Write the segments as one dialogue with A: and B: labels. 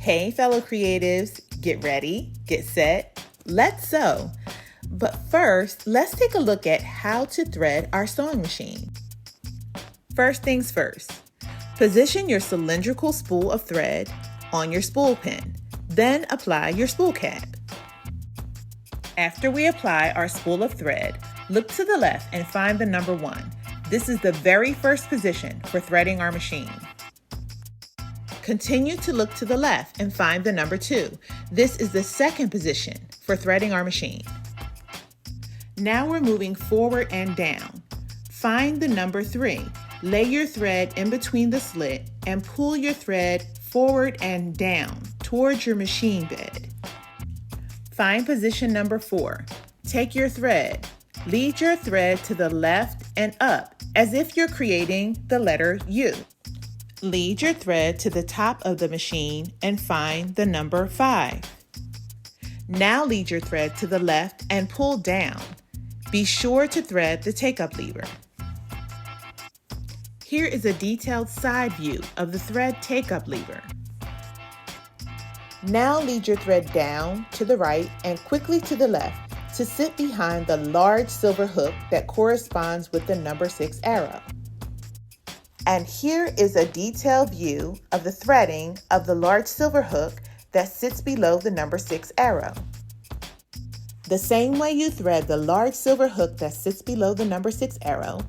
A: Hey fellow creatives, get ready, get set, let's sew. But first, let's take a look at how to thread our sewing machine. First things first, position your cylindrical spool of thread on your spool pin, then apply your spool cap. After we apply our spool of thread, look to the left and find the number 1. This is the very first position for threading our machine. Continue to look to the left and find the number 2. This is the second position for threading our machine. Now we're moving forward and down. Find the number 3. Lay your thread in between the slit and pull your thread forward and down towards your machine bed. Find position number 4. Take your thread. Lead your thread to the left and up as if you're creating the letter U. Lead your thread to the top of the machine and find the number 5. Now lead your thread to the left and pull down. Be sure to thread the take-up lever. Here is a detailed side view of the thread take-up lever. Now lead your thread down to the right and quickly to the left to sit behind the large silver hook that corresponds with the number 6 arrow. And here is a detailed view of the threading of the large silver hook that sits below the number 6 arrow. The same way you thread the large silver hook that sits below the number 6 arrow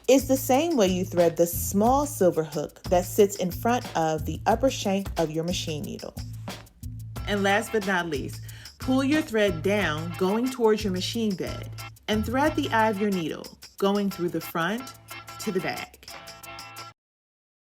A: is the same way you thread the small silver hook that sits in front of the upper shank of your machine needle. And last but not least, pull your thread down going towards your machine bed and thread the eye of your needle going through the front to the back.